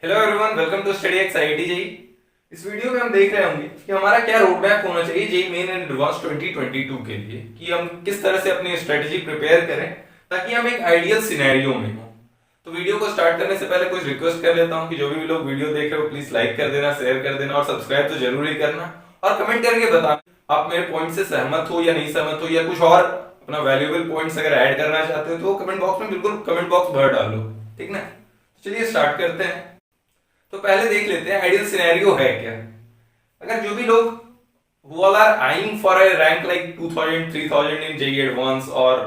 Hello everyone, welcome to study X IIT JEE. इस video में हम देख रहे होंगे कि हमारा क्या रोड मैप होना चाहिए जेई मेन एंड एडवांस 2022 के लिए, कि हम किस तरह से अपनी स्ट्रेटजी प्रिपेयर करें ताकि हम एक आइडियल सिनेरियो में हो। तो वीडियो को स्टार्ट करने से पहले कुछ रिक्वेस्ट कर लेता हूं कि जो भी लोग वीडियो देख रहे हो प्लीज लाइक कर देना, शेयर कर देना और सब्सक्राइब तो जरूर ही करना। और कमेंट करके बताना आप मेरे पॉइंट से सहमत हो या नहीं सहमत हो, या कुछ और अपना वैल्यूएबल पॉइंट्स अगर ऐड करना चाहते हो तो कमेंट बॉक्स में बिल्कुल कमेंट बॉक्स भर डालो, ठीक ना। चलिए स्टार्ट करते हैं। तो पहले देख लेते हैं आइडियल सिनेरियो है क्या। अगर जो भी लोग who all are eyeing for a rank like 2000 3000 in JEE Advance, और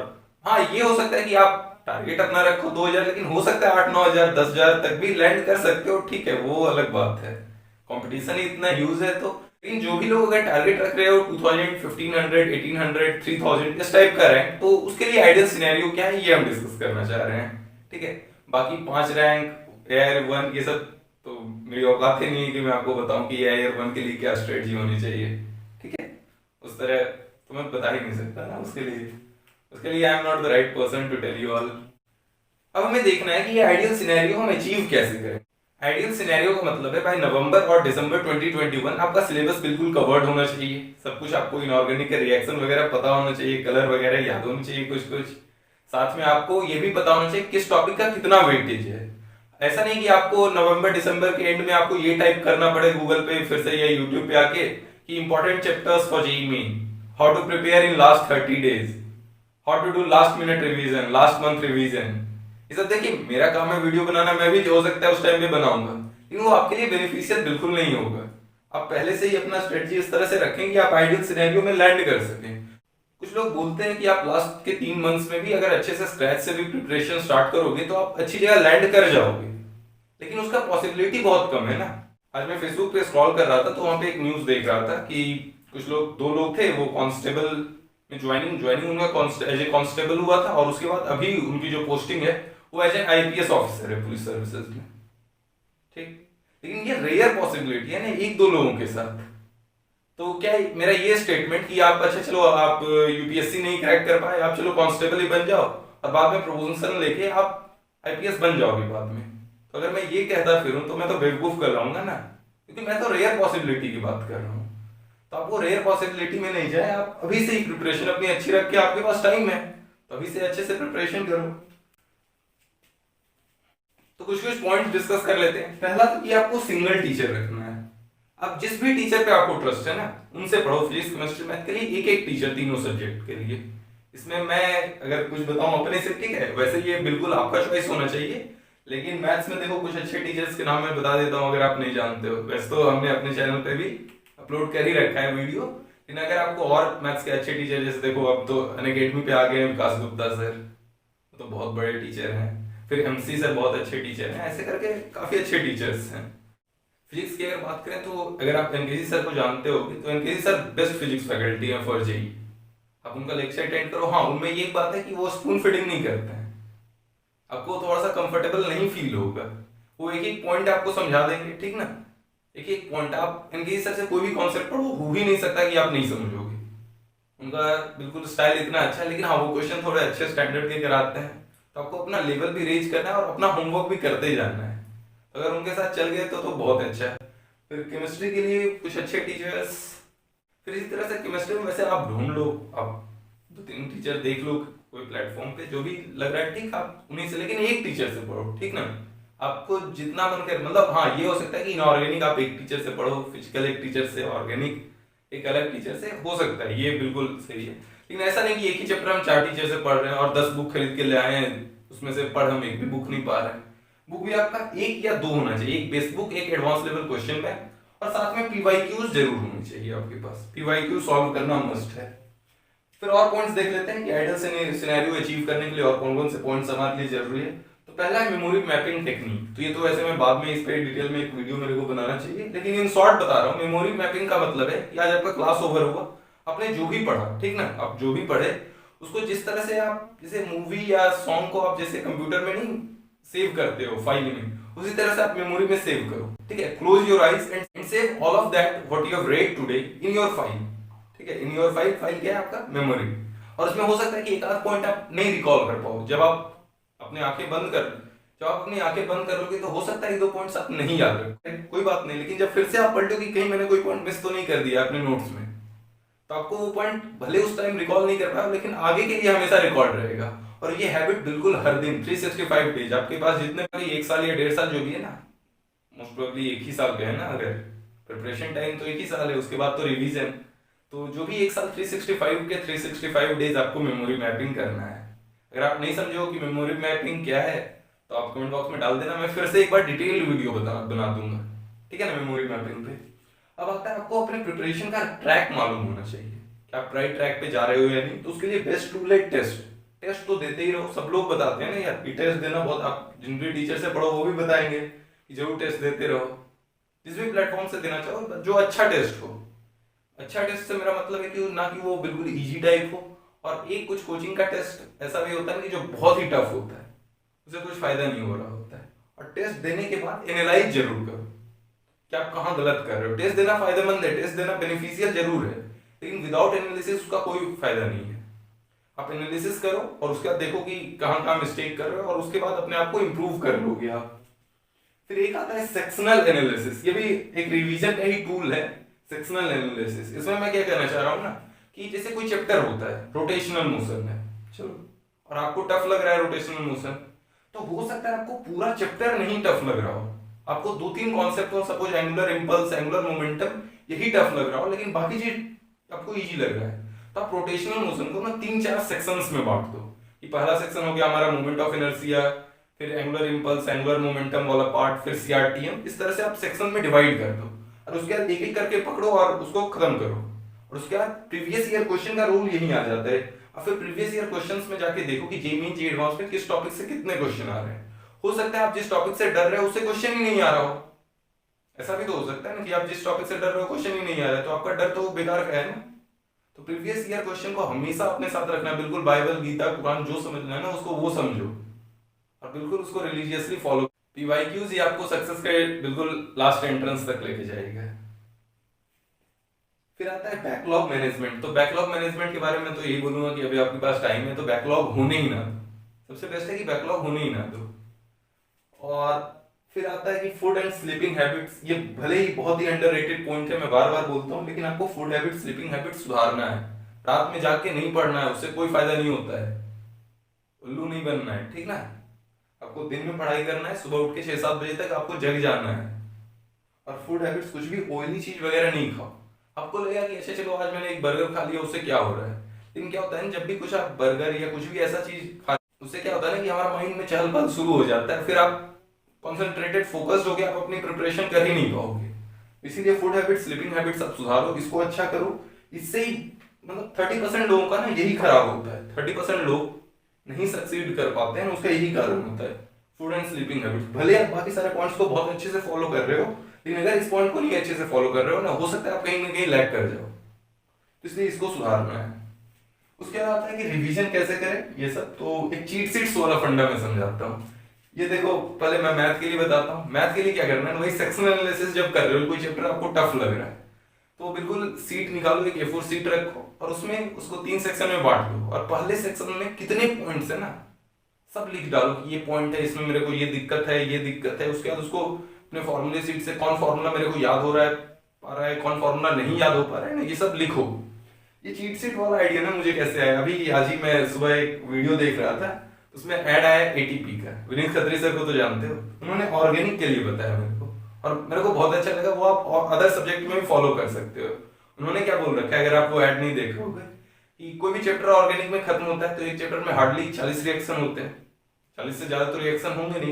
हाँ ये हो सकता है कि आप टारगेट अपना रखो 2000, लेकिन हो सकता है 8 9000 10,000 तक भी लैंड कर सकते हो, ठीक है, वो अलग बात है। कंपटीशन ही इतना ह्यूज है। तो लेकिन जो भी लोग अगर टारगेट रख रहे हो 2000 1500 1800 3000 इस टाइप का रैंक, तो उसके लिए आइडियल सिनेरियो क्या है ये हम डिस्कस करना चाह रहे हैं, ठीक है। बाकी 5 रैंक एयर 1 ये सब तो मेरी औकात ही नहीं है कि मैं आपको बताऊं कि एयर 1 के लिए क्या स्ट्रेटजी होनी चाहिए, ठीक है। उस तरह तो मैं बता ही नहीं सकता ना, उसके लिए I am not the right person to tell you all. अब हमें देखना है कि ये आइडियल सिनेरियो हम अचीव कैसे करें। आइडियल सिनेरियो का मतलब है भाई नवंबर और दिसंबर 2021 आपका सिलेबस बिल्कुल कवर्ड होना चाहिए, सब कुछ आपको इनऑर्गेनिक का रिएक्शन वगैरह पता होना चाहिए, कलर वगैरह याद होनी चाहिए कुछ कुछ। साथ में आपको ये भी पता होना चाहिए किस टॉपिक का कितना वेटेज है। ऐसा नहीं कि आपको नवंबर दिसंबर के एंड में आपको ये टाइप करना पड़े गूगल पे फिर से या यूट्यूब पे आके कि important chapters for JEE Main, how to prepare in last 30 days, how to do last minute revision, last month revision. ये सब देखिए मेरा काम है वीडियो बनाना, मैं भी हो सकता है उस टाइम पे बनाऊंगा, लेकिन वो आपके लिए बेनिफिशियल बिल्कुल नहीं होगा। आप पहले से ही अपना स्ट्रेटजी इस तरह से रखें कि आप आइडियल सिनेरियो में लैंड कर सकें। कुछ लोग बोलते हैं कि आप लास्ट के 3 मंथ्स में भी अगर अच्छे से स्क्रैच से भी प्रिपरेशन स्टार्ट करोगे तो आप अच्छी जगह लैंड कर जाओगे, लेकिन उसका पॉसिबिलिटी बहुत कम है ना। आज मैं फेसबुक पे स्क्रॉल कर रहा था तो वहां पे एक न्यूज देख रहा था कि कुछ लोग, 2 लोग थे, वो कांस्टेबल में ज्वाइनिंग उनका एज ए कांस्टेबल हुआ था, और उसके बाद अभी उनकी जो पोस्टिंग है वो एज ए आईपीएस ऑफिसर है पुलिस सर्विसेज में, ठीक। लेकिन ये रेयर पॉसिबिलिटी है ना 1-2 लोगों के साथ। तो क्या मेरा ये स्टेटमेंट कि आप अच्छा चलो आप यूपीएससी नहीं क्रैक कर पाए, आप चलो कांस्टेबल ही बन जाओ और बाद में प्रमोशन लेके आप आईपीएस बन जाओगे बाद में, तो अगर मैं ये कहता फिरूं तो मैं तो बेवकूफ कर लाऊंगा ना, क्योंकि मैं तो रेयर पॉसिबिलिटी की बात कर रहा हूँ। तो आप वो रेयर पॉसिबिलिटी में नहीं जाए, आप अभी से ही प्रिपरेशन अपनी अच्छी रख के, आपके पास टाइम है तो अभी से अच्छे से प्रिपरेशन करो। तो कुछ कुछ पॉइंट डिस्कस कर लेते हैं। पहला तो कि आपको सिंगल टीचर रखना है। अब जिस भी टीचर पे आपको ट्रस्ट है ना उनसे पढ़ो, फिजिक्स केमिस्ट्री मैथ के लिए एक एक टीचर तीनों सब्जेक्ट के लिए। इसमें मैं अगर कुछ बताऊं अपने से, ठीक है, वैसे ये बिल्कुल आपका चॉइस होना चाहिए, लेकिन मैथ्स में देखो कुछ अच्छे टीचर्स के नाम मैं बता देता हूं अगर आप नहीं जानते हो। वैसे तो हमने अपने चैनल पे भी अपलोड कर ही रखा है वीडियो, लेकिन अगर आपको और मैथ्स के अच्छे टीचर, जैसे देखो अब तो अनअकैडमी पे आ गए हैं विकास गुप्ता सर, तो बहुत बड़े टीचर हैं, फिर एमसी सर बहुत अच्छे टीचर हैं, ऐसे करके काफी अच्छे टीचर्स हैं। फिजिक्स की अगर बात करें तो अगर आप एनकेजी सर को जानते हो तो NKG sir best physics faculty है फॉर जेई, आप उनका लेक्चर अटेंड करो। हाँ उनमें ये बात है कि वो स्पून फीडिंग नहीं करते हैं, आपको थोड़ा सा कंफर्टेबल नहीं फील होगा, वो एक एक पॉइंट आपको समझा देंगे, ठीक ना। एक एक पॉइंट आप एनकेजी सर से कोई भी कॉन्सेप्ट पढ़ो, हो ही नहीं सकता कि आप नहीं समझोगे। उनका बिल्कुल स्टाइल इतना अच्छा है, लेकिन हाँ वो क्वेश्चन थोड़े अच्छे स्टैंडर्ड के कराते हैं, तो आपको अपना लेवल भी रेज करना है और अपना होमवर्क भी करते ही जाना है। अगर उनके साथ चल गए तो बहुत अच्छा है। फिर केमिस्ट्री के लिए कुछ अच्छे टीचर्स, फिर इसी तरह से केमिस्ट्री में वैसे आप ढूंढ लो, आप 2-3 टीचर देख लो कोई प्लेटफॉर्म पे जो भी लग रहा है, ठीक, आप उन्हीं से, लेकिन एक टीचर से पढ़ो, ठीक ना। आपको जितना मन करे, मतलब हाँ ये हो सकता है कि इनऑर्गेनिक आप एक टीचर से पढ़ो, फिजिकल एक टीचर से, ऑर्गेनिक एक अलग टीचर से, हो सकता है, ये बिल्कुल सही है। लेकिन ऐसा नहीं कि एक ही चैप्टर हम 4 टीचर से पढ़ रहे हैं और 10 बुक खरीद के ले आए हैं, उसमें से पढ़ हम एक भी बुक नहीं पा रहे हैं। बुक भी आपका 1 या 2 होना चाहिए, एक बेस बुक, एक एडवांस लेवल क्वेश्चन बैंक, और साथ में पीवाईक्यूज जरूर होनी चाहिए आपके पास, पीवाईक्यू सॉल्व करना मस्ट है। फिर और पॉइंट्स देख लेते हैं कि आइडियल सिनेरियो अचीव करने के लिए और कौन कौन से पॉइंट्स हमारे लिए जरूरी है। तो पहला है मेमोरी मैपिंग टेक्निक। तो ये तो वैसे मैं बाद में इस पे डिटेल में एक वीडियो मेरे को बनाना चाहिए, लेकिन इन शॉर्ट बता रहा हूँ। मेमोरी मैपिंग का मतलब है कि आज आपका क्लास ओवर हुआ, आपने जो भी पढ़ा, ठीक ना, आप जो भी पढ़े उसको जिस तरह से आप जैसे मूवी या सॉन्ग को आप जैसे कंप्यूटर में नहीं सेव करते हो फाइल में, उसी तरह से आप मेमोरी में सेव करो, ठीक है। Close your eyes and save all of that what you have read today in your file, ठीक है। इन योर फाइल, फाइल क्या है आपका, मेमोरी। और उसमें हो सकता है कि एक आध पॉइंट आप नहीं रिकॉल कर पाओ जब आप अपने आंखें बंद कर जब आप अपनी आंखें बंद कर लोगे तो हो सकता है 1-2 पॉइंट्स आप नहीं याद रखते, कोई बात नहीं, लेकिन जब फिर से आप पलटो कि कहीं मैंने कोई पॉइंट मिस तो नहीं कर दिया अपने नोट्स में, तो आपको वो पॉइंट भले उस टाइम रिकॉल नहीं कर पाया लेकिन आगे के लिए हमेशा रिकॉर्ड रहेगा। और ये हैबिट बिल्कुल हर दिन 365 डेज आपके पास जितने भी 1 साल या 1.5 साल जो भी है ना, मोस्ट प्रोबेबली 1 ही साल का है ना, अगर प्रिपरेशन टाइम तो 1 ही साल है, उसके बाद तो रिवीजन, तो जो भी 1 साल 365 के 365 डेज आपको मेमोरी मैपिंग करना है। अगर आप नहीं समझो कि मेमोरी मैपिंग क्या है तो आप कमेंट बॉक्स में डाल देना, मैं फिर से एक बार डिटेल वीडियो बना दूंगा, ठीक है ना, मेमोरी मैपिंग पे। अब आता है आपको अपने प्रिपरेशन का ट्रैक मालूम होना चाहिए कि आप राइट ट्रैक पे जा रहे हो या नहीं, तो उसके लिए बेस्ट टूल है टेस्ट। टेस्ट तो देते ही रहो, सब लोग बताते हैं ना यार कि टेस्ट देना बहुत, आप जिन भी टीचर से पढ़ो वो भी बताएंगे कि जरूर टेस्ट देते रहो, जिस भी प्लेटफॉर्म से देना चाहो, जो अच्छा टेस्ट हो। अच्छा टेस्ट से मेरा मतलब है कि ना कि वो बिल्कुल इजी टाइप हो, और एक कुछ कोचिंग का टेस्ट ऐसा भी होता है कि जो बहुत ही टफ होता है, उसे कुछ फायदा नहीं हो रहा होता है। और टेस्ट देने के बाद एनालाइज जरूर करो कि आप कहाँ गलत कर रहे हो। टेस्ट देना फायदेमंद है, टेस्ट देना बेनिफिशियल जरूर है, लेकिन विदाउट एनालिसिस उसका कोई फायदा नहीं है। आप एनालिसिस करो और उसके बाद देखो कि कहाँ कहाँ मिस्टेक कर रहे हो, और उसके बाद अपने आप को इम्प्रूव कर लोगे आप। फिर एक आता है सेक्शनल एनालिसिस, ये भी एक रिवीजन का ही टूल है, सेक्शनल एनालिसिस। इसमें मैं क्या कहना चाह रहा हूँ ना कि जैसे कोई चैप्टर होता है, रोटेशनल मोशन है, चलो, और आपको टफ लग रहा है रोटेशनल मोशन, तो हो सकता है आपको पूरा चैप्टर नहीं टफ लग रहा हो, आपको 2-3 कॉन्सेप्ट हो, suppose angular impulse, angular momentum, यही टफ लग रहा हो, लेकिन बाकी चीज आपको इजी लग रहा है, तो आप रोटेशनल मोशन को ना 3-4 सेक्शंस में बांट दो कि पहला सेक्शन हो गया हमारा मोमेंट ऑफ इनर्शिया, फिर एंगुलर इंपल्स, एंगुलर मोमेंटम वाला पार्ट, फिर सीआरटीएम, इस तरह से आप सेक्शन में डिवाइड कर दो, और उसके बाद एक एक करके पकड़ो और उसको खत्म करो। और उसके बाद प्रीवियस ईयर क्वेश्चन का रूल यही आ जाता है, और फिर प्रीवियस ईयर क्वेश्चंस में जाके देखो कि जेईई मेन, जेईई एडवांस में किस टॉपिक से कितने क्वेश्चन आ रहे हैं। हो सकता है आप जिस टॉपिक से डर रहे हो उससे क्वेश्चन ही नहीं आ रहा हो, ऐसा भी तो हो सकता है ना कि आप जिस टॉपिक से डर रहे हो क्वेश्चन ही नहीं आ रहा है, तो आपका डर तो बेकार का है ना। तो प्रीवियस ईयर क्वेश्चन को हमेशा अपने साथ रखना, बिल्कुल बाइबल, गीता, कुरान जो समझना है ना उसको वो समझो, और बिल्कुल उसको रिलीजियसली फॉलो। पीवाईक्यूज ही आपको सक्सेस के बिल्कुल लास्ट एंट्रेंस तक लेके जाएगा। फिर आता है बैकलॉग मैनेजमेंट। तो बैकलॉग मैनेजमेंट के बारे में तो यही बोलूंगा कि अभी आपके पास टाइम है तो बैकलॉग होने ही ना दो, सबसे बेस्ट है कि बैकलॉग होने ही ना दो। और फिर आता है कि फूड एंड स्लीपिंग हैबिट्स, ये भले ही बहुत ही अंडररेटेड पॉइंट है, मैं बार बार बोलता हूँ, लेकिन आपको फूड हैबिट, स्लीपिंग हैबिट सुधारना है। रात में जाग के नहीं पढ़ना है, उससे कोई फायदा नहीं होता है, उल्लू नहीं बनना है, ठीक ना। आपको दिन में पढ़ाई करना है, सुबह उठ के 6-7 बजे तक आपको जग जाना है। और फूड हैबिट्स, कुछ भी ऑयली चीज वगैरह नहीं खाओ। आपको लगेगा कि अच्छा चलो आज मैंने एक बर्गर खा लिया उससे क्या हो रहा है, लेकिन क्या होता है जब भी कुछ आप बर्गर या कुछ भी ऐसा चीज खा, उससे क्या होता है ना कि हमारा माइंड में चहल पहल शुरू हो जाता है, फिर आप कॉन्सेंट्रेटेड फोकस्ड होके आप अपनी प्रिपरेशन कर ही नहीं पाओगे। इसीलिए फूड हैबिट्स, स्लीपिंग हैबिट्स आप सुधारो, इसको अच्छा करो। इससे ही मतलब 30% लोगों का ना यही खराब होता है, 30% लोग नहीं सक्सीड कर पाते हैं, उसका यही कारण होता है, फूड एंड स्लीपिंग हैबिट्स। भले आप बाकी सारे पॉइंट्स को बहुत अच्छे से फॉलो कर रहे हो, लेकिन अगर इस पॉइंट को नहीं अच्छे से फॉलो कर रहे हो ना, हो सकता है आप कहीं ना कहीं लैग कर जाओ, तो इसलिए इसको सुधारना है। उसके बाद आता है कि रिवीजन कैसे करें, ये सब तो एक चीट शीट्स वाला फंडा मैं समझाता हूँ। ये देखो, पहले मैं मैथ के लिए बताता हूँ। मैथ के लिए क्या करना है, वही सेक्शनल एनालिसिस जब कर रहे हो, कोई चैप्टर आपको टफ लग रहा है, तो बिल्कुल सीट निकालो, एक A4 सीट रखो और उसमें उसको 3 सेक्शन में बांट दो, और पहले सेक्शन में कितने पॉइंट्स है ना सब लिख डालो कि ये पॉइंट है, इसमें मेरे को ये दिक्कत है, ये दिक्कत है। उसके बाद उसको अपने फॉर्मूले सीट से कौन फॉर्मूला मेरे को याद हो रहा है, पा रहा है, कौन फॉर्मूला नहीं याद हो पा रहा है ना, ये सब लिखो। ये चीट शीट वाला आइडिया ना मुझे कैसे आया, अभी आज ही मैं सुबह एक वीडियो देख रहा था, उसमें ऐड आया एटीपी का। विनीत खत्री सर को तो जानते हो, उन्होंने ऑर्गेनिक के लिए बताया मेरे को, और मेरे को बहुत अच्छा लगा। वो आप अदर सब्जेक्ट में भी फॉलो कर सकते हो। उन्होंने क्या बोल रखा है, अगर आप वो ऐड नहीं देख रहे कि कोई भी चैप्टर ऑर्गेनिक में खत्म होता है तो एक चैप्टर में हार्डली 40 रिएक्शन होते हैं, 40 से ज्यादा तो रिएक्शन होंगे नहीं।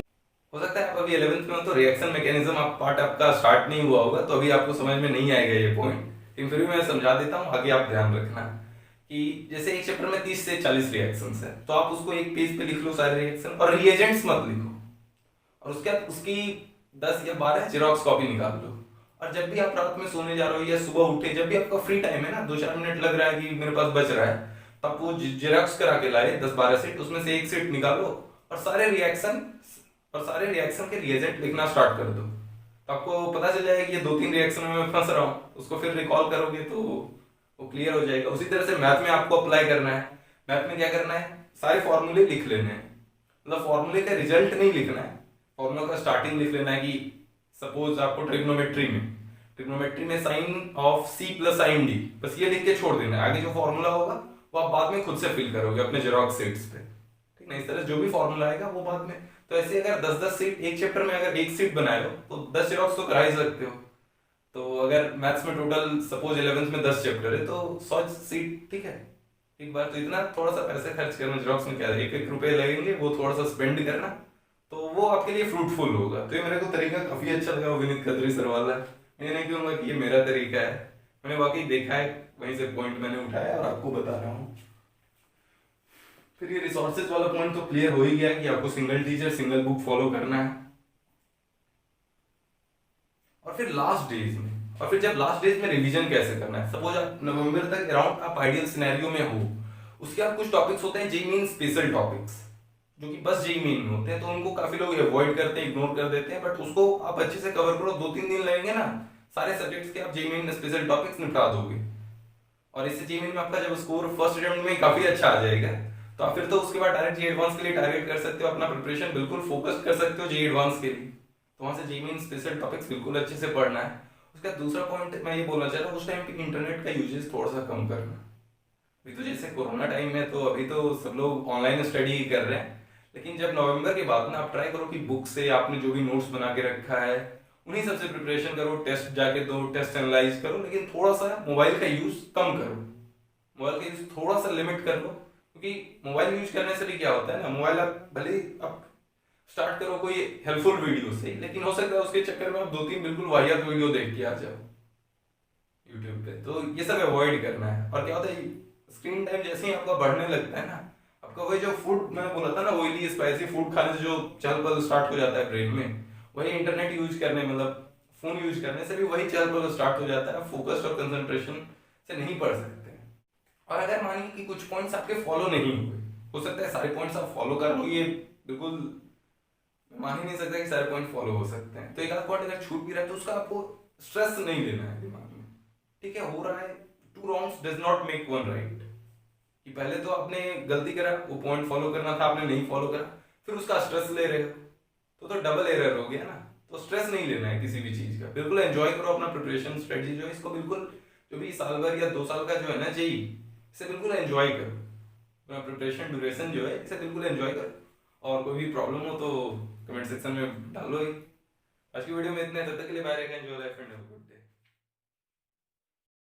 हो सकता है आप अभी 11th में तो रिएक्शन मैकेनिज्म आप पार्ट आपका स्टार्ट नहीं हुआ होगा, तो अभी आपको समझ में नहीं आएगा ये पॉइंट, लेकिन फिर भी मैं समझा देता हूँ, आगे आप ध्यान रखना कि जैसे एक चैप्टर में 30 से 40 रिएक्शंस है, तो आप उसको एक पेज पे लिख लो सारे रिएक्शन, और रिएजेंट्स मत लिखो, और उसके बाद उसकी 10 या 12 जेरॉक्स कॉपी निकाल लो। और जब भी आप रात में सोने जा रहे हो या सुबह उठे, जब भी आपका फ्री टाइम है ना, 2-4 मिनट लग रहा है कि मेरे पास बच रहा है, तो आप वो जेरॉक्स करा के लाए 10-12 सीट, उसमें से एक सीट निकालो और सारे रिएक्शन के रिएजेंट लिखना स्टार्ट कर दो। तो आपको पता चल जाएगा कि ये 2-3 रिएक्शन में मैं फंस रहा हूँ, उसको फिर रिकॉल करोगे तो वो क्लियर हो जाएगा। उसी तरह से मैथ में आपको अप्लाई करना है। मैथ में क्या करना है, सारे फॉर्मूले लिख लेने हैं, मतलब फॉर्मूले का रिजल्ट नहीं लिखना है, फॉर्मूला का स्टार्टिंग लिख लेना है कि सपोज आपको ट्रिग्नोमेट्री में sine of C plus sine D, बस ये लिख के छोड़ देना है। आगे जो फॉर्मूला होगा वो आप बाद में खुद से फिल करोगे अपने जेरॉक्स शीट्स पे, ठीक ना। इस तरह जो भी फॉर्मूला आएगा वो बाद में। तो ऐसे अगर 10-10 सीट एक चैप्टर में अगर एक सीट बनाए लो तो 10 जेरॉक्स तो करा ही सकते हो। तो अगर मैथ्स में टोटल सपोज 11th में 10 चैप्टर है तो 100 सीट, ठीक है। एक बार तो इतना थोड़ा सा पैसे खर्च करना जेरॉक्स में क्या है, 1-1 रुपए लगेंगे, वो थोड़ा सा स्पेंड करना, तो वो आपके लिए फ्रूटफुल होगा। तो ये मेरे को तरीका काफी अच्छा लगा विनीत खत्री सर वाला। मैं नहीं कहूंगा कि ये मेरा तरीका है, मैंने वाकई देखा है, वहीं से पॉइंट मैंने उठाया और आपको बता रहा हूँ। फिर ये रिसोर्सेज वाला पॉइंट तो क्लियर हो ही गया कि आपको single teacher single book follow करना है। और फिर जब लास्ट डेज में रिवीजन कैसे करना है। सपोज आप नवंबर तक अराउंड आप आइडियल सिनेरियो में हो, उसके बाद कुछ टॉपिक्स होते हैं जेईई मेन स्पेशल टॉपिक्स, जो कि बस जेईई मेन में होते हैं, तो उनको काफी लोग अवॉइड करते हैं, इग्नोर कर देते हैं। बट उसको आप अच्छे से कवर करो, 2-3 दिन लगेंगे ना, सारे सब्जेक्ट्स के आप जेईई मेन स्पेशल टॉपिक्स निपटा दोगे। और इससे जेईई मेन में आपका जब स्कोर फर्स्ट अटेम्प्ट में काफी अच्छा आ जाएगा, तो आप फिर तो उसके बाद डायरेक्ट जेईई एडवांस के लिए टारगेट कर सकते हो, अपना प्रिपरेशन बिल्कुल फोकस कर सकते हो जेईई एडवांस के लिए। तो वहां से जेईई मेन स्पेशल टॉपिक्स बिल्कुल अच्छे से पढ़ना है। उसका दूसरा पॉइंट मैं ये बोलना चाह रहा हूँ, उस टाइम पे इंटरनेट का यूजेस थोड़ा सा कम करना। अभी तो जैसे कोरोना टाइम है तो अभी तो सब लोग ऑनलाइन स्टडी ही कर रहे हैं, लेकिन जब नवंबर के बाद ना आप ट्राई करो कि बुक से आपने जो भी नोट्स बना के रखा है उन्हीं सबसे प्रिपरेशन करो, टेस्ट जाके दो, टेस्ट एनालाइज करो, लेकिन थोड़ा सा मोबाइल का यूज कम करो, मोबाइल का यूज थोड़ा सा लिमिट कर लो। क्योंकि मोबाइल यूज करने से भी क्या होता है ना, मोबाइल आप भले आप स्टार्ट करो कोई हेल्पफुल वीडियो से, लेकिन हो सकता है उसके चक्कर में आप 2-3 बिल्कुल वाहियात वीडियो देख के आ जाओ यूट्यूब पे। तो ये सब अवॉइड करना है। और क्या होता है, स्क्रीन टाइम जैसे ही आपका बढ़ने लगता है ना, आपका वही जो फूड मैंने बोला था ना, ऑयली स्पाइसी फूड खाने से जो चहल पहल स्टार्ट हो जाता है ब्रेन में, वही इंटरनेट यूज करने मतलब फोन यूज करने से भी वही चहल पहल स्टार्ट हो जाता है। फोकस्ड और कंसंट्रेशन से नहीं पढ़ सकते हैं। और अगर मानिए कि कुछ पॉइंट्स आपके फॉलो नहीं हुए, हो सकता है सारे पॉइंट्स आप फॉलो कर लो, ये बिल्कुल मान ही नहीं सकता कि सारे पॉइंट फॉलो हो सकते हैं। तो एक आध पॉइंट अगर छूट भी रहा है तो उसका आपको स्ट्रेस नहीं लेना है दिमाग में, ठीक है। हो रहा है, 2 wrongs does not make 1 right। कि पहले तो आपने गलती करा, वो पॉइंट फॉलो करना था आपने नहीं फॉलो करा, फिर उसका स्ट्रेस ले रहे हो तो डबल एरर हो गया ना। तो स्ट्रेस नहीं लेना है किसी भी चीज का, बिल्कुल एंजॉय करो अपना प्रिपरेशन स्ट्रेटजी जो है, इसको बिल्कुल जो भी साल भर या 2 साल का जो है ना जेईई, इसे बिल्कुल एंजॉय करो। अपना प्रिपरेशन ड्यूरेशन जो है इसे बिल्कुल एंजॉय करो। और कोई भी प्रॉब्लम हो तो कमेंट सेक्शन में डालो ही। आज की वीडियो में इतना है, तब तक के लिए bye, enjoy life and have a good day.